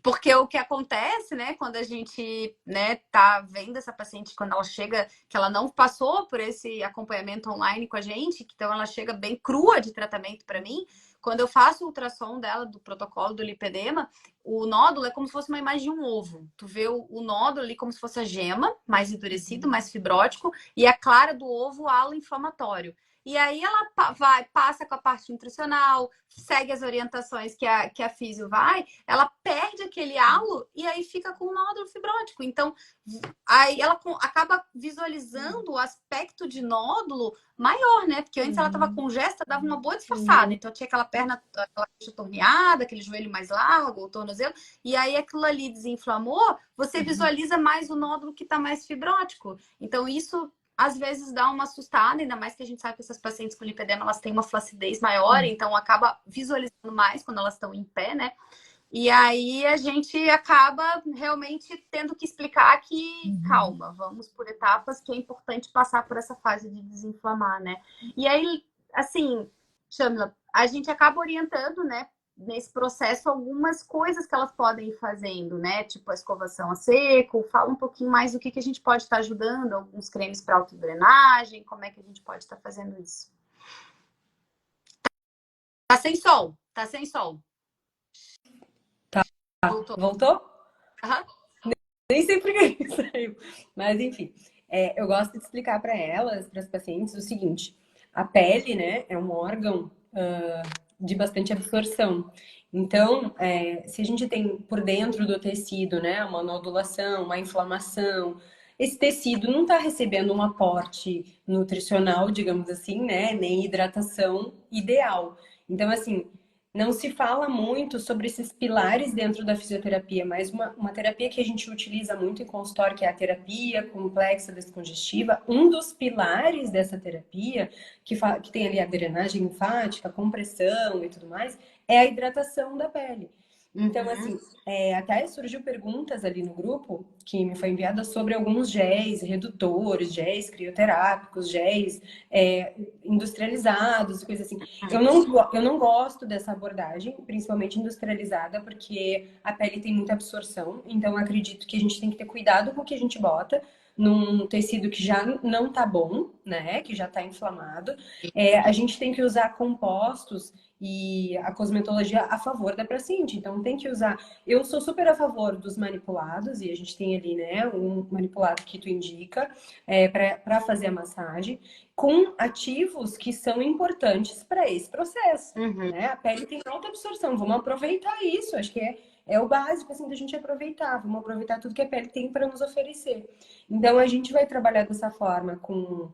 Porque o que acontece, né, quando a gente, né, tá vendo essa paciente, quando ela chega, que ela não passou por esse acompanhamento online com a gente, então ela chega bem crua de tratamento para mim, quando eu faço o ultrassom dela, do protocolo do lipedema, o nódulo é como se fosse uma imagem de um ovo. Tu vê o nódulo ali como se fosse a gema, mais endurecido, mais fibrótico, e a clara do ovo, o halo inflamatório. E aí ela passa com a parte nutricional, segue as orientações que a físio vai, ela perde aquele halo e aí fica com um nódulo fibrótico. Então, aí ela acaba visualizando o aspecto de nódulo maior, né? Porque antes ela estava congesta, dava uma boa disfarçada. Então, tinha aquela perna, aquela coxa torneada, aquele joelho mais largo, o tornozelo. E aí, aquilo ali desinflamou, você visualiza mais o nódulo que está mais fibrótico. Então, isso às vezes dá uma assustada, ainda mais que a gente sabe que essas pacientes com lipedema, elas têm uma flacidez maior, então acaba visualizando mais quando elas estão em pé, né? E aí a gente acaba realmente tendo que explicar que, calma, vamos por etapas, que é importante passar por essa fase de desinflamar, né? E aí, assim, Chamila, a gente acaba orientando, né, nesse processo algumas coisas que elas podem ir fazendo, né? Tipo a escovação a seco, fala um pouquinho mais do que a gente pode estar ajudando, alguns cremes para autodrenagem, como é que a gente pode estar fazendo isso. Tá sem sol, tá sem sol. Voltou? Aham. Nem sei por que saiu. Mas, enfim, eu gosto de explicar para elas, para as pacientes, o seguinte: a pele, né, é um órgão de bastante absorção. Então, se a gente tem por dentro do tecido, né, uma nodulação, uma inflamação, esse tecido não está recebendo um aporte nutricional, digamos assim, né, nem hidratação ideal. Então, assim, não se fala muito sobre esses pilares dentro da fisioterapia, mas uma terapia que a gente utiliza muito em consultório, que é a terapia complexa descongestiva. Um dos pilares dessa terapia, que tem ali a drenagem linfática, a compressão e tudo mais, é a hidratação da pele. Então, assim, até surgiu perguntas ali no grupo que me foi enviada sobre alguns géis redutores, géis crioterápicos, géis industrializados, coisas assim. Eu não gosto dessa abordagem, principalmente industrializada, porque a pele tem muita absorção. Então, acredito que a gente tem que ter cuidado com o que a gente bota num tecido que já não tá bom, né? Que já tá inflamado. A gente tem que usar compostos e a cosmetologia a favor da paciente. Então, tem que usar. Eu sou super a favor dos manipulados, e a gente tem ali, né, um manipulado que tu indica para fazer a massagem, com ativos que são importantes para esse processo. Né? A pele tem alta absorção, vamos aproveitar isso. Acho que é o básico assim, da gente aproveitar. Vamos aproveitar tudo que a pele tem para nos oferecer. Então, a gente vai trabalhar dessa forma com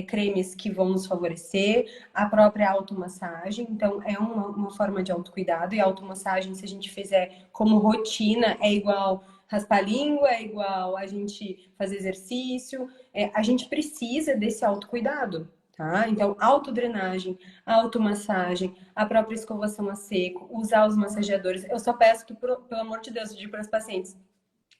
cremes que vão nos favorecer, a própria automassagem. Então, é uma forma de autocuidado. E a automassagem, se a gente fizer como rotina, é igual raspar a língua, é igual a gente fazer exercício. A gente precisa desse autocuidado, tá? Então, autodrenagem, automassagem, a própria escovação a seco, usar os massageadores. Eu só peço que, pelo amor de Deus, eu digo para as pacientes,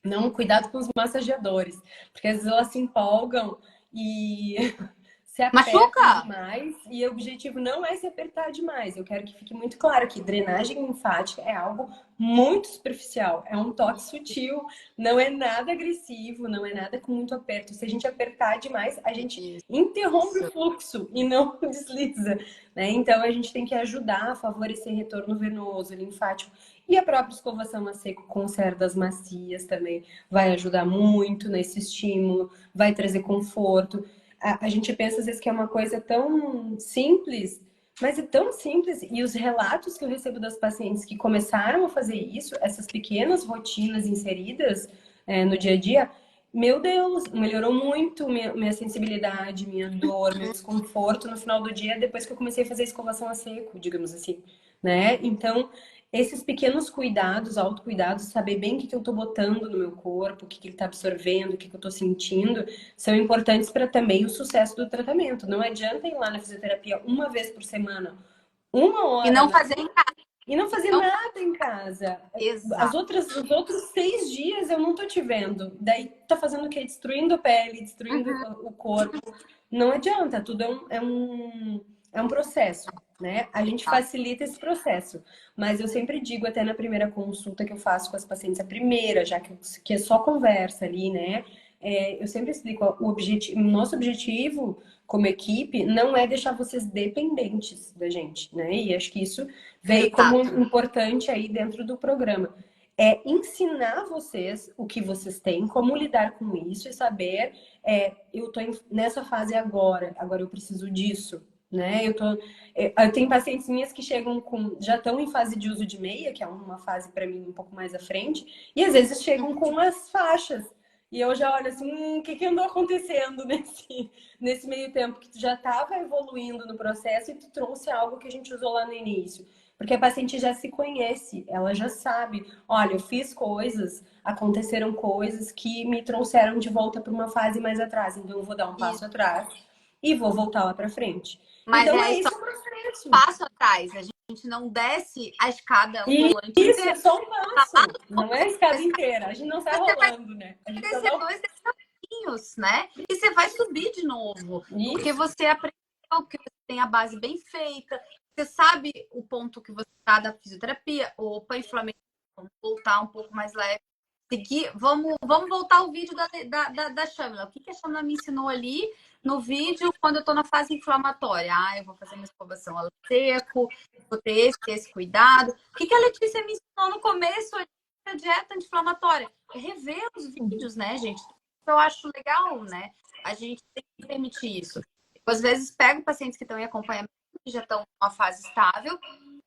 não, cuidado com os massageadores, porque às vezes elas se empolgam e se apertam Machuca! demais, e o objetivo não é se apertar demais. Eu quero que fique muito claro que drenagem linfática é algo muito superficial, é um toque sutil, não é nada agressivo, não é nada com muito aperto. Se a gente apertar demais, a gente interrompe o fluxo e não desliza, né? Então a gente tem que ajudar a favorecer retorno venoso, linfático. E a própria escovação a seco com cerdas macias também vai ajudar muito nesse estímulo, vai trazer conforto. A gente pensa às vezes que é uma coisa tão simples, mas é tão simples. E os relatos que eu recebo das pacientes que começaram a fazer isso, essas pequenas rotinas inseridas no dia a dia, meu Deus, melhorou muito minha sensibilidade, minha dor, meu desconforto no final do dia, depois que eu comecei a fazer escovação a seco, digamos assim, né? Então, esses pequenos cuidados, autocuidados, saber bem o que eu tô botando no meu corpo, o que ele tá absorvendo, o que eu tô sentindo, são importantes para também o sucesso do tratamento. Não adianta ir lá na fisioterapia uma vez por semana, uma E hora, não fazer em casa. e não fazer nada em casa. Exato. Os outros 6 dias eu não tô te vendo. Daí tá fazendo o quê? Destruindo a pele, destruindo o corpo. Não adianta, tudo é um processo. né? A gente facilita esse processo. Mas eu sempre digo, até na primeira consulta que eu faço com as pacientes, a primeira, já que é só conversa ali, né? Eu sempre explico, ó, nosso objetivo como equipe não é deixar vocês dependentes da gente, né? E acho que isso veio como Exato. importante aí dentro do programa. É ensinar vocês o que vocês têm, como lidar com isso e saber, eu tô nessa fase agora eu preciso disso, né? Eu tenho pacientes minhas que chegam já estão em fase de uso de meia, que é uma fase para mim um pouco mais à frente, e às vezes chegam com as faixas. E eu já olho assim, o que andou acontecendo nesse meio tempo que tu já estava evoluindo no processo e tu trouxe algo que a gente usou lá no início. Porque a paciente já se conhece, ela já sabe, olha, eu fiz coisas, aconteceram coisas que me trouxeram de volta para uma fase mais atrás, então eu vou dar um passo Isso. atrás e vou voltar lá para frente. Mas Então é a é esse história o processo. passo atrás. A gente não desce a escada E rolante isso é inteira. só um passo, não é a escada Você inteira. A gente não sai vai rolando, né? A gente só descer dá dois degraus, né? E você vai subir de novo. Porque isso. você aprendeu, que você tem a base bem feita. Você sabe o ponto que você está da fisioterapia. Opa, inflamação. Vamos voltar um pouco mais leve. Seguir. Vamos voltar ao vídeo da Shamila. O que a Shamila me ensinou ali no vídeo quando eu estou na fase inflamatória? Eu vou fazer uma escovação a seco, vou ter esse cuidado. O que a Letícia me ensinou no começo da dieta anti-inflamatória? Rever os vídeos, né, gente? Eu acho legal, né? A gente tem que permitir isso. Eu, às vezes, pego pacientes que estão em acompanhamento, que já estão em uma fase estável,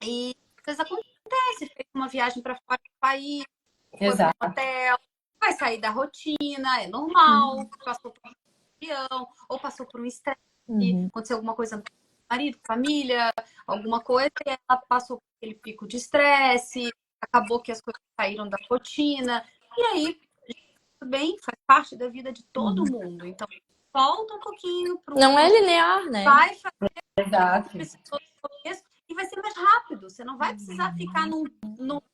e às vezes acontece, fez uma viagem para fora do país, foi para um Exato. hotel, vai sair da rotina, é normal, passou por um avião, ou passou por um estresse, aconteceu alguma coisa com o marido, família, alguma coisa, e ela passou por aquele pico de estresse, acabou que as coisas saíram da rotina, e aí, tudo bem, faz parte da vida de todo mundo. Então, volta um pouquinho para Não é linear, né? vai fazer Exato. no começo e vai ser mais rápido. Você não vai precisar ficar num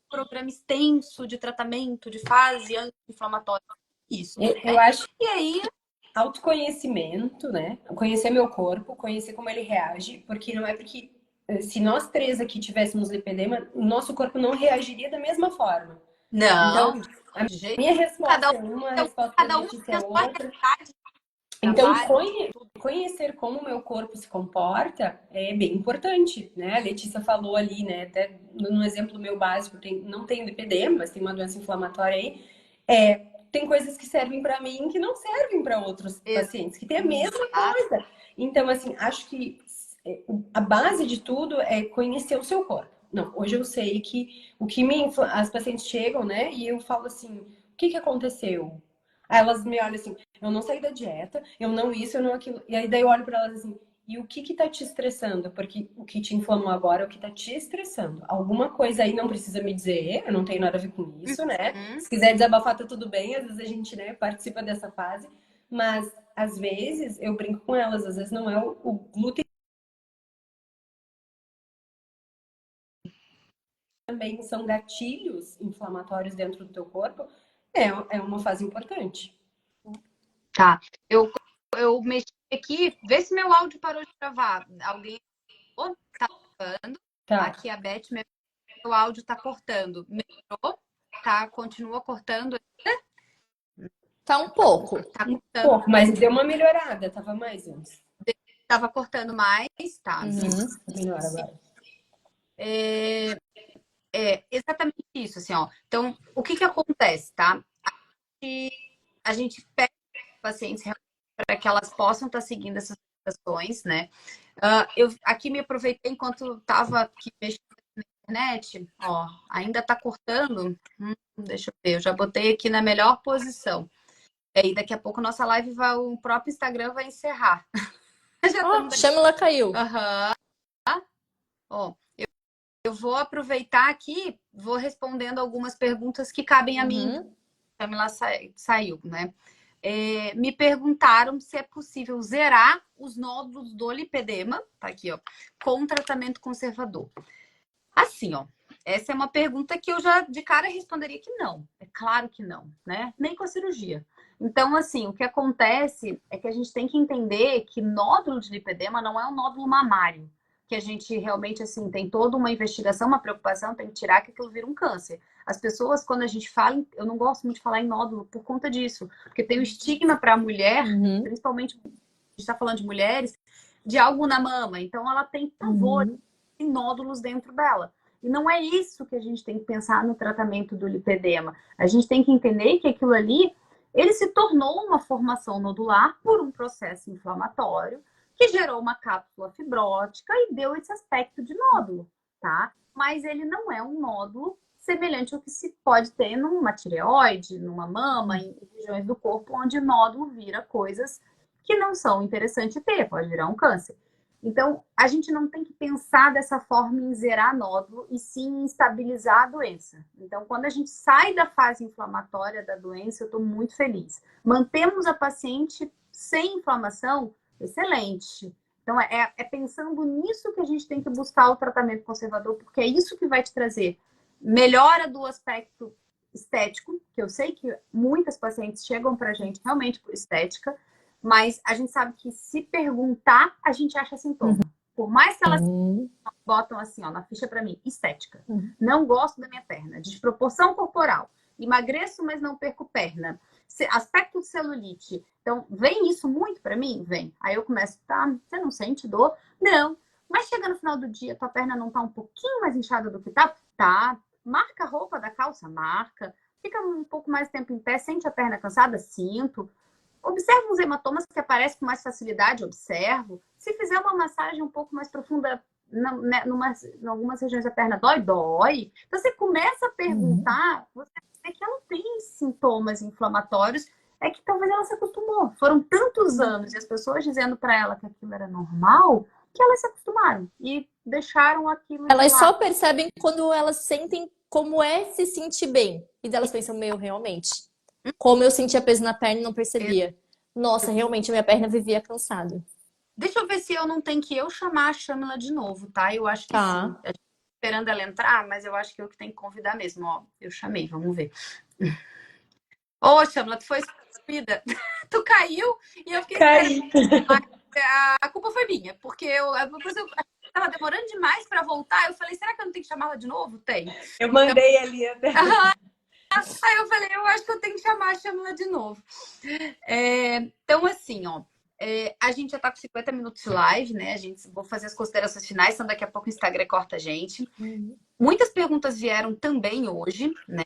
programa extenso de tratamento, de fase anti-inflamatória. Isso. Eu acho E aí, autoconhecimento, né? Conhecer meu corpo, conhecer como ele reage, porque não é porque se nós três aqui tivéssemos lipedema, o nosso corpo não reagiria da mesma forma. não, Então, a de jeito minha resposta cada é uma, a então, resposta da cada um Letícia tem é a sua outra. realidade de Então, trabalho. conhecer como o meu corpo se comporta é bem importante, né? A Letícia falou ali, né? Até no exemplo meu básico, não tenho lipedema, mas tem uma doença inflamatória aí. Tem coisas que servem para mim que não servem para outros pacientes, que tem a mesma coisa. Então, assim, acho que a base de tudo é conhecer o seu corpo. Não, hoje eu sei que as pacientes chegam, né? E eu falo assim, o que aconteceu? Aí elas me olham assim, eu não saí da dieta, eu não isso, eu não aquilo. E aí daí eu olho para elas assim, e o que tá te estressando? Porque o que te inflamou agora é o que tá te estressando. Alguma coisa aí não precisa me dizer, eu não tenho nada a ver com isso, né? Se quiser desabafar, tá tudo bem, às vezes a gente, né, participa dessa fase, mas às vezes eu brinco com elas, às vezes não é o glúten também são gatilhos inflamatórios dentro do teu corpo, é uma fase importante. Tá. Eu mexi aqui, vê se meu áudio parou de gravar. Alguém tá falando? Tá. Aqui a Beth, meu áudio tá cortando. Melhorou? Tá? Continua cortando? Tá um pouco. Tá Um cortando. pouco, mas deu uma melhorada, tava mais antes. Tava cortando mais, tá? Melhor agora. É exatamente isso, assim, ó. Então, o que acontece, tá? A gente pega pacientes para que elas possam estar seguindo essas orientações, né? Eu aqui me aproveitei enquanto estava aqui mexendo na internet, ó, ainda tá cortando. Deixa eu ver, eu já botei aqui na melhor posição. E aí, daqui a pouco nossa live o próprio Instagram vai encerrar. Shamila caiu. Ó, eu vou aproveitar aqui, vou respondendo algumas perguntas que cabem a mim. A Shamila saiu, né? Me perguntaram se é possível zerar os nódulos do lipedema, tá aqui, ó, com tratamento conservador. Assim, ó, essa é uma pergunta que eu já de cara responderia que não. É claro que não, né? Nem com a cirurgia. Então, assim, o que acontece é que a gente tem que entender que nódulo de lipedema não é um nódulo mamário, que a gente realmente, assim, tem toda uma investigação, uma preocupação, tem que tirar que aquilo vira um câncer. As pessoas, quando a gente fala, eu não gosto muito de falar em nódulo por conta disso, porque tem o estigma para a mulher, principalmente, a gente está falando de mulheres, de algo na mama, então ela tem pavor, tem nódulos dentro dela. E não é isso que a gente tem que pensar no tratamento do lipedema. A gente tem que entender que aquilo ali, ele se tornou uma formação nodular por um processo inflamatório, que gerou uma cápsula fibrótica e deu esse aspecto de nódulo, tá? Mas ele não é um nódulo semelhante ao que se pode ter numa tireoide, numa mama, em regiões do corpo onde o nódulo vira coisas que não são interessantes ter, pode virar um câncer. Então, a gente não tem que pensar dessa forma em zerar nódulo e sim em estabilizar a doença. Então, quando a gente sai da fase inflamatória da doença, eu estou muito feliz. Mantemos a paciente sem inflamação, excelente. Então, é pensando nisso que a gente tem que buscar o tratamento conservador, porque é isso que vai te trazer melhora do aspecto estético, que eu sei que muitas pacientes chegam pra gente realmente por estética, mas a gente sabe que se perguntar, a gente acha sintoma. Por mais que elas botam assim, ó, na ficha pra mim, estética. Não gosto da minha perna, desproporção corporal. Emagreço, mas não perco perna. Aspecto de celulite. Então, vem isso muito pra mim? Vem. Aí eu começo, tá, você não sente dor? Não. Mas chega no final do dia, tua perna não tá um pouquinho mais inchada do que tá? Tá. Marca a roupa da calça? Marca. Fica um pouco mais tempo em pé, sente a perna cansada? Sinto. Observo os hematomas que aparecem com mais facilidade? Observo. Se fizer uma massagem um pouco mais profunda em algumas regiões da perna, dói? Dói. Então, você começa a perguntar, você vê que ela tem sintomas inflamatórios, é que talvez ela se acostumou. Foram tantos anos e as pessoas dizendo para ela que aquilo era normal, que elas se acostumaram e deixaram aquilo de Elas lado. só percebem quando elas sentem como é se sentir bem. E delas pensam, meu, realmente. Como eu sentia peso na perna e não percebia. Nossa, realmente, a minha perna vivia cansada. Deixa eu ver se eu não tenho que chamar a Shamila de novo, tá? Eu acho que sim. Tá. A gente tá esperando ela entrar, mas eu acho que eu que tenho que convidar mesmo, ó. Eu chamei, vamos ver. Ô, Shamila, tu foi excluída. Tu caiu e eu fiquei esperando. A culpa foi minha, porque depois eu tava demorando demais pra voltar. Eu falei, será que eu não tenho que chamar ela de novo? Tem. Eu mandei ali até. Aí eu falei, eu acho que eu tenho que chamar a Shamila de novo. Então, assim, ó. A gente já tá com 50 minutos de live, né? Vou fazer as considerações finais, senão daqui a pouco o Instagram corta a gente. Muitas perguntas vieram também hoje, né?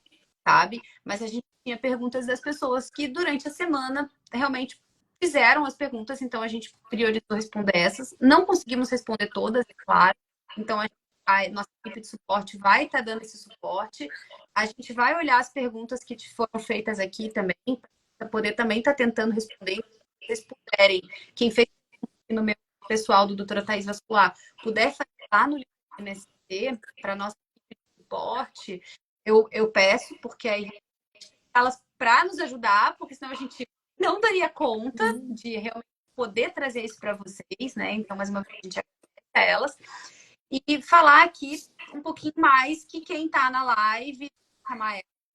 Sabe? Mas a gente tinha perguntas das pessoas que durante a semana realmente fizeram as perguntas, então a gente priorizou responder essas. Não conseguimos responder todas, é claro. Então a nossa equipe de suporte vai estar dando esse suporte. A gente vai olhar as perguntas que foram feitas aqui também, para poder também estar tentando responder. Se vocês puderem, quem fez no meu pessoal do Doutora Thaís Vascular, puder fazer lá no MSC, para nossa equipe de suporte, eu peço, porque aí elas para nos ajudar, porque senão a gente não daria conta de realmente poder trazer isso para vocês, né? Então, mais uma vez, a gente agradece a elas. E falar aqui um pouquinho mais que quem está na live,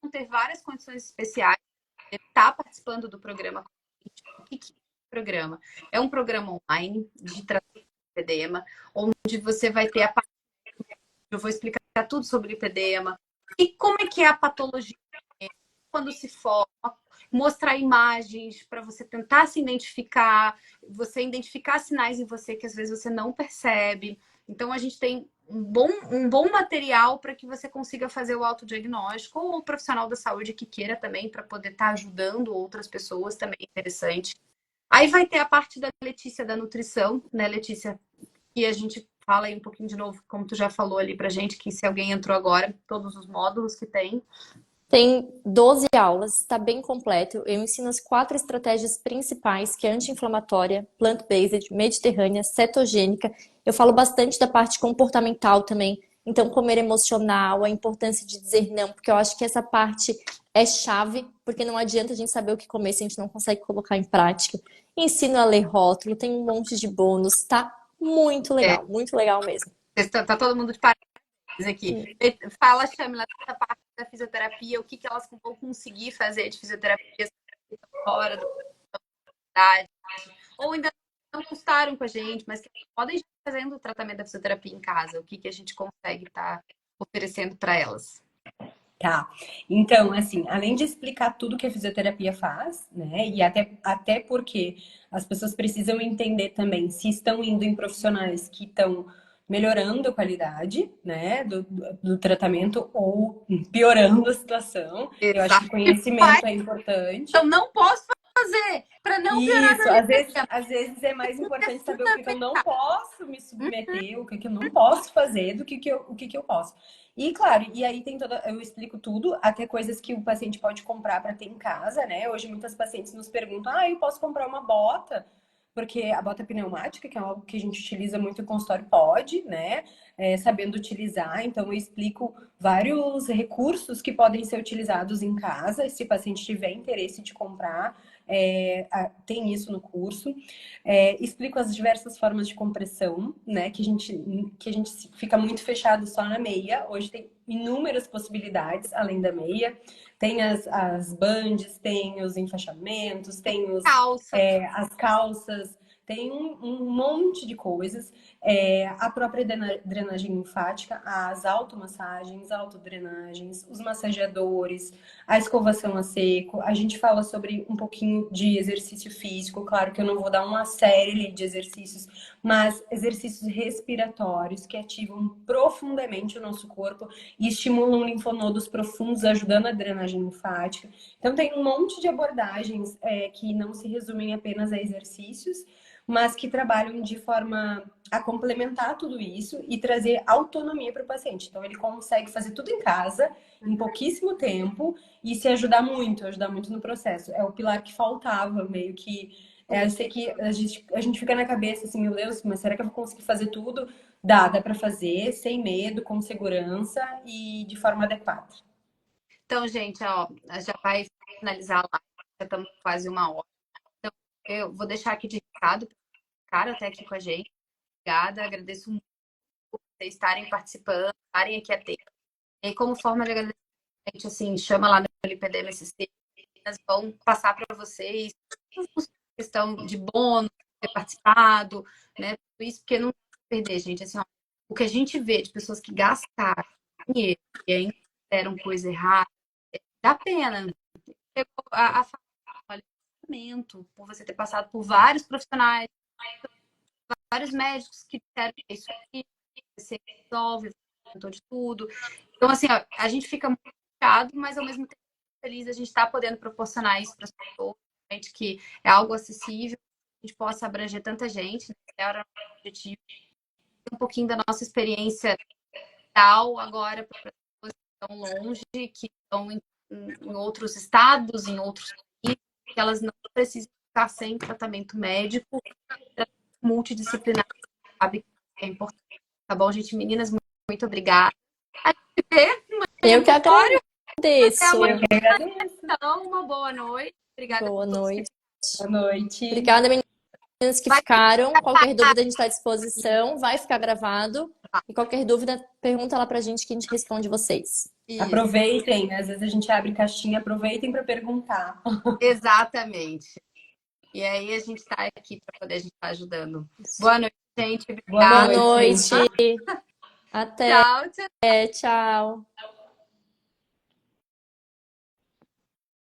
vão ter várias condições especiais, está participando do programa. O que é o programa? É um programa online de tratamento de lipedema, onde você vai ter a parte. Eu vou explicar tudo sobre lipedema e como é que é a patologia quando se forma, mostrar imagens para você tentar se identificar, você identificar sinais em você que às vezes você não percebe. Então a gente tem um bom material para que você consiga fazer o autodiagnóstico, ou o profissional da saúde que queira também, para poder estar ajudando outras pessoas, também é interessante. Aí vai ter a parte da Letícia da nutrição, né, Letícia? E a gente fala aí um pouquinho de novo, como tu já falou ali pra gente, que se alguém entrou agora, todos os módulos que tem. Tem 12 aulas, está bem completo. Eu ensino as 4 estratégias principais, que é anti-inflamatória, plant-based, mediterrânea, cetogênica. Eu falo bastante da parte comportamental também. Então, comer emocional, a importância de dizer não, porque eu acho que essa parte é chave, porque não adianta a gente saber o que comer se a gente não consegue colocar em prática. Ensino a ler rótulo, tem um monte de bônus, tá muito legal mesmo. Tá todo mundo de parabéns aqui. Fala, Shamila, dessa parte da fisioterapia, o que elas vão conseguir fazer de fisioterapia fora da cidade, ou ainda não consultaram com a gente, mas que podem estar fazendo o tratamento da fisioterapia em casa. O que a gente consegue estar oferecendo para elas? Tá. Então, assim, além de explicar tudo que a fisioterapia faz, né? E até porque as pessoas precisam entender também se estão indo em profissionais que estão melhorando a qualidade, né, do tratamento ou piorando a situação. Eu acho que Exato. conhecimento é importante. Eu não posso fazer para não piorar Isso, minha leucemia. às vezes é mais importante saber o que que eu não posso me submeter, o que que eu não posso fazer, do que o que que eu posso. E claro, e aí tem toda, eu explico tudo, até coisas que o paciente pode comprar para ter em casa, né? Hoje muitas pacientes nos perguntam: "Ah, eu posso comprar uma bota?" Porque a bota pneumática, que é algo que a gente utiliza muito no consultório, pode, né? Sabendo utilizar. Então, eu explico vários recursos que podem ser utilizados em casa, se o paciente tiver interesse de comprar. Tem isso no curso. Explico as diversas formas de compressão, né? Que a gente fica muito fechado só na meia. Hoje tem inúmeras possibilidades além da meia. Tem as bandes, tem os enfaixamentos, tem as calças, tem um monte de coisas. A própria drenagem linfática, as automassagens, autodrenagens, os massageadores, a escovação a seco. A gente fala sobre um pouquinho de exercício físico. Claro que eu não vou dar uma série de exercícios, mas exercícios respiratórios que ativam profundamente o nosso corpo e estimulam linfonodos profundos, ajudando a drenagem linfática. Então, tem um monte de abordagens que não se resumem apenas a exercícios, mas que trabalham de forma a complementar tudo isso e trazer autonomia para o paciente. Então, ele consegue fazer tudo em casa, em pouquíssimo tempo, e se ajudar muito no processo. É o pilar que faltava, meio que. Eu sei que a gente fica na cabeça assim, meu Deus, mas será que eu vou conseguir fazer tudo? Dá para fazer, sem medo, com segurança e de forma adequada. Então, gente, ó, já vai finalizar a live, já estamos quase 1 hora. Então, eu vou deixar aqui de recado, cara, até aqui com a gente. Obrigada, agradeço muito por vocês estarem participando, estarem aqui atentos. E como forma de agradecimento, assim, chama lá no LPD MSC, elas vão passar para vocês questão de bônus, ter participado, né? Tudo isso, porque não perder, gente. Assim, ó, o que a gente vê de pessoas que gastaram dinheiro e ainda fizeram coisa errada, dá pena. Chegou a falar, por você ter passado por vários profissionais, vários médicos que disseram que isso aqui, você resolve, você de tudo. Então, assim, ó, a gente fica muito chateado, mas ao mesmo tempo feliz a gente está podendo proporcionar isso para as pessoas, que é algo acessível, a gente possa abranger tanta gente, né? Era o objetivo. Um pouquinho da nossa experiência tal agora para pessoas que estão longe, que estão em outros estados, em outros países, que elas não precisam ficar sem tratamento médico, multidisciplinar, sabe que é importante. Tá bom, gente? Meninas, muito obrigada. A gente vê Eu que consultório. agradeço. Eu que agradeço. Então, uma boa noite. Obrigada Boa por todos noite. Boa noite. Obrigada, meninas que ficaram. Qualquer dúvida, a gente está à disposição. Vai ficar gravado. E qualquer dúvida, pergunta lá pra gente que a gente responde vocês. Isso. Aproveitem, né? Às vezes a gente abre caixinha, aproveitem para perguntar. Exatamente. E aí a gente está aqui para poder a gente estar ajudando. Boa noite, gente. Boa Obrigada. Boa noite. Até. Tchau, tchau. Tchau.